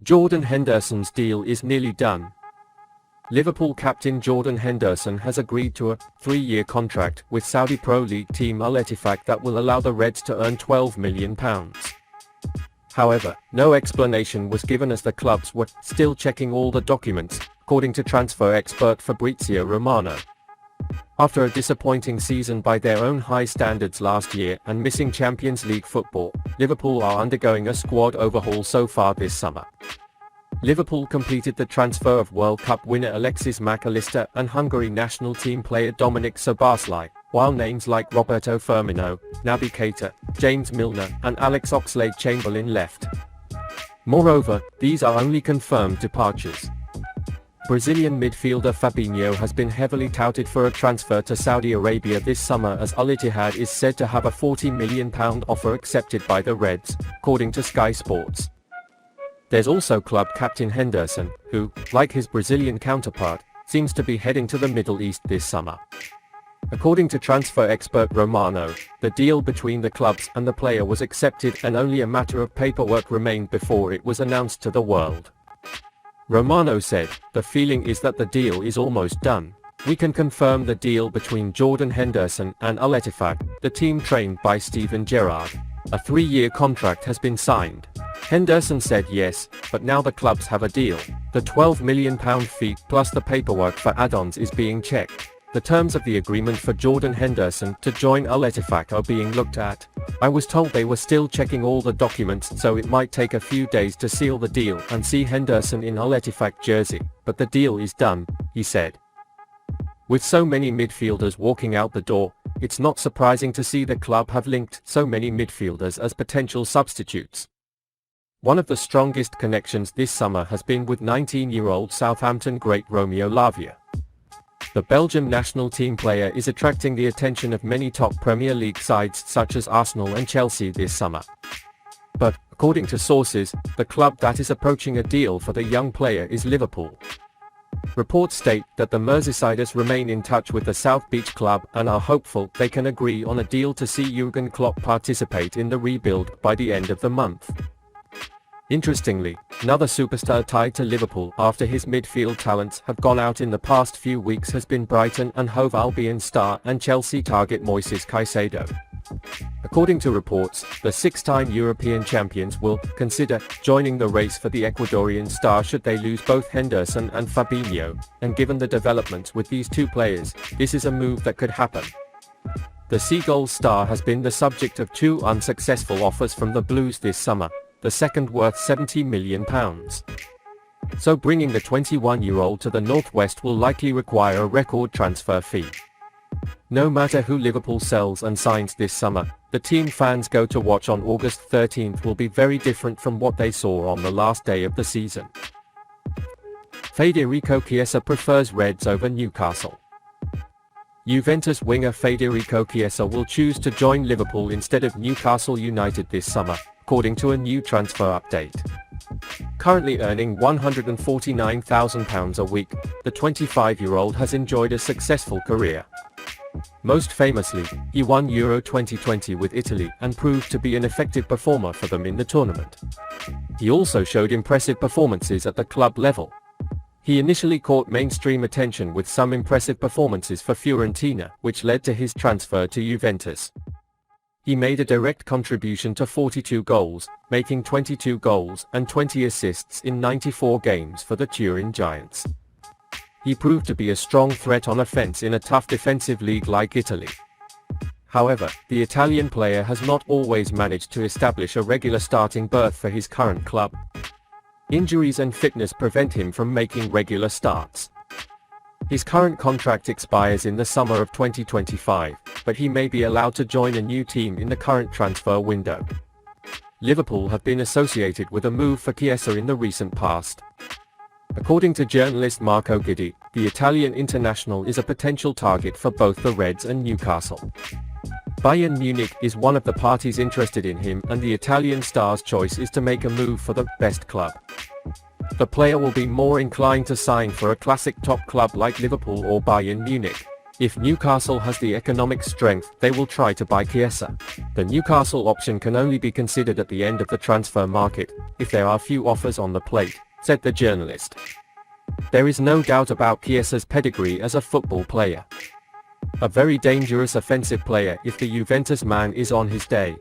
Jordan Henderson's deal is nearly done. Liverpool captain Jordan Henderson has agreed to a 3-year contract with Saudi Pro League team Al Ettifaq that will allow the Reds to earn £12 million. However, no explanation was given as the clubs were still checking all the documents, according to transfer expert Fabrizio Romano. After a disappointing season by their own high standards last year and missing Champions League football, Liverpool are undergoing a squad overhaul so far this summer. Liverpool completed the transfer of World Cup winner Alexis Mac Allister and Hungary national team player Dominik Szoboszlai, while names like Roberto Firmino, Naby Keita, James Milner, and Alex Oxlade-Chamberlain left. Moreover, these are only confirmed departures. Brazilian midfielder Fabinho has been heavily touted for a transfer to Saudi Arabia this summer, as Al Ittihad is said to have a £40 million offer accepted by the Reds, according to Sky Sports. There's also club captain Henderson, who, like his Brazilian counterpart, seems to be heading to the Middle East this summer. According to transfer expert Romano, the deal between the clubs and the player was accepted and only a matter of paperwork remained before it was announced to the world. Romano said, "The feeling is that the deal is almost done. We can confirm the deal between Jordan Henderson and Al Ettifaq, the team trained by Steven Gerrard. A 3-year contract has been signed." Henderson said yes, but now the clubs have a deal. The £12 million fee plus the paperwork for add-ons is being checked. The terms of the agreement for Jordan Henderson to join Al Ettifaq are being looked at. I was told they were still checking all the documents, so it might take a few days to seal the deal and see Henderson in Al Ettifaq jersey, but the deal is done, he said. With so many midfielders walking out the door, it's not surprising to see the club have linked so many midfielders as potential substitutes. One of the strongest connections this summer has been with 19-year-old Southampton great Romeo Lavia. The Belgian national team player is attracting the attention of many top Premier League sides such as Arsenal and Chelsea this summer. But, according to sources, the club that is approaching a deal for the young player is Liverpool. Reports state that the Merseysiders remain in touch with the South Beach club and are hopeful they can agree on a deal to see Jürgen Klopp participate in the rebuild by the end of the month. Interestingly, another superstar tied to Liverpool after his midfield talents have gone out in the past few weeks has been Brighton and Hove Albion star and Chelsea target Moises Caicedo. According to reports, the 6-time European champions will consider joining the race for the Ecuadorian star should they lose both Henderson and Fabinho, and given the developments with these two players, this is a move that could happen. The Seagulls star has been the subject of 2 unsuccessful offers from the Blues this summer, the second worth £70 million. So bringing the 21-year-old to the Northwest will likely require a record transfer fee. No matter who Liverpool sells and signs this summer, the team fans go to watch on August 13th will be very different from what they saw on the last day of the season. Federico Chiesa prefers Reds over Newcastle. Juventus winger Federico Chiesa will choose to join Liverpool instead of Newcastle United this summer, according to a new transfer update. Currently earning £149,000 a week, the 25-year-old has enjoyed a successful career. Most famously, he won Euro 2020 with Italy and proved to be an effective performer for them in the tournament. He also showed impressive performances at the club level. He initially caught mainstream attention with some impressive performances for Fiorentina, which led to his transfer to Juventus. He made a direct contribution to 42 goals, making 22 goals and 20 assists in 94 games for the Turin Giants. He proved to be a strong threat on offense in a tough defensive league like Italy. However, the Italian player has not always managed to establish a regular starting berth for his current club. Injuries and fitness prevent him from making regular starts. His current contract expires in the summer of 2025, but he may be allowed to join a new team in the current transfer window. Liverpool have been associated with a move for Chiesa in the recent past. According to journalist Marco Guidi, the Italian international is a potential target for both the Reds and Newcastle. Bayern Munich is one of the parties interested in him, and the Italian star's choice is to make a move for the best club. The player will be more inclined to sign for a classic top club like Liverpool or Bayern Munich. If Newcastle has the economic strength, they will try to buy Chiesa. The Newcastle option can only be considered at the end of the transfer market, if there are few offers on the plate, said the journalist. There is no doubt about Chiesa's pedigree as a football player. A very dangerous offensive player if the Juventus man is on his day.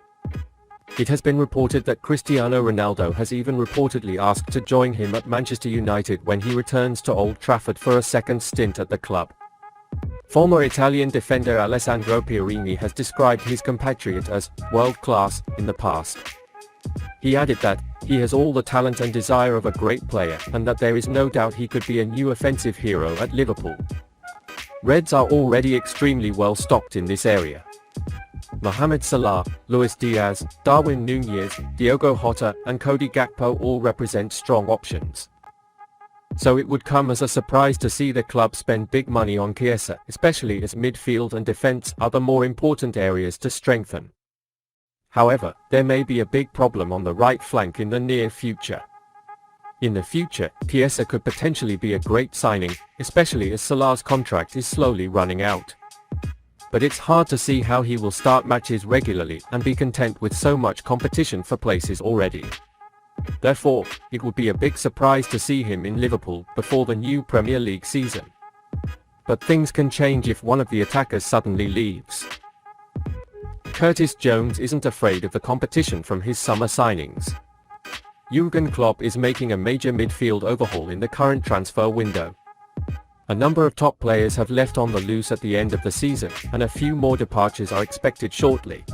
It has been reported that Cristiano Ronaldo has even reportedly asked to join him at Manchester United when he returns to Old Trafford for a second stint at the club. Former Italian defender Alessandro Pierini has described his compatriot as world-class in the past. He added that he has all the talent and desire of a great player and that there is no doubt he could be a new offensive hero at Liverpool. Reds are already extremely well stocked in this area. Mohamed Salah, Luis Diaz, Darwin Núñez, Diogo Jota and Cody Gakpo all represent strong options. So it would come as a surprise to see the club spend big money on Chiesa, especially as midfield and defense are the more important areas to strengthen. However, there may be a big problem on the right flank in the near future. In the future, Chiesa could potentially be a great signing, especially as Salah's contract is slowly running out. But it's hard to see how he will start matches regularly and be content with so much competition for places already. Therefore, it would be a big surprise to see him in Liverpool before the new Premier League season. But things can change if one of the attackers suddenly leaves. Curtis Jones isn't afraid of the competition from his summer signings. Jürgen Klopp is making a major midfield overhaul in the current transfer window. A number of top players have left on the loose at the end of the season, and a few more departures are expected shortly.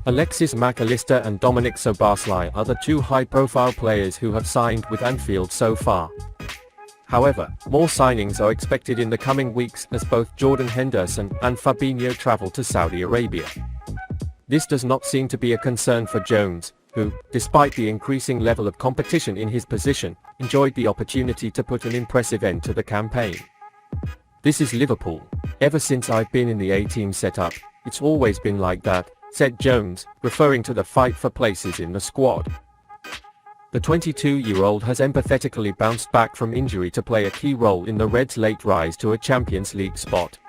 Alexis Mac Allister and Dominic Szoboszlai are the two high-profile players who have signed with Anfield so far. However, more signings are expected in the coming weeks as both Jordan Henderson and Fabrizio travel to Saudi Arabia. This does not seem to be a concern for Jones, who, despite the increasing level of competition in his position, enjoyed the opportunity to put an impressive end to the campaign. "This is Liverpool. Ever since I've been in the A-team setup, it's always been like that," said Jones, referring to the fight for places in the squad. The 22-year-old has empathetically bounced back from injury to play a key role in the Reds' late rise to a Champions League spot.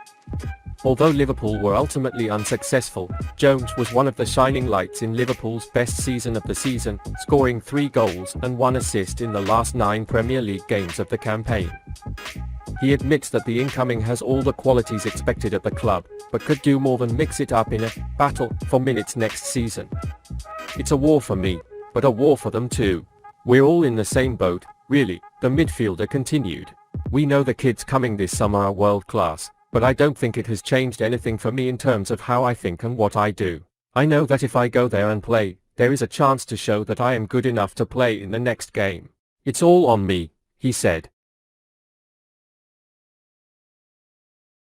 Although Liverpool were ultimately unsuccessful, Jones was one of the shining lights in Liverpool's best season of the season, scoring 3 goals and 1 assist in the last 9 Premier League games of the campaign. He admits that the incoming has all the qualities expected at the club, but could do more than mix it up in a battle for minutes next season. "It's a war for me, but a war for them too. We're all in the same boat, really," the midfielder continued. "We know the kids coming this summer are world class. But I don't think it has changed anything for me in terms of how I think and what I do. I know that if I go there and play, there is a chance to show that I am good enough to play in the next game. It's all on me," he said.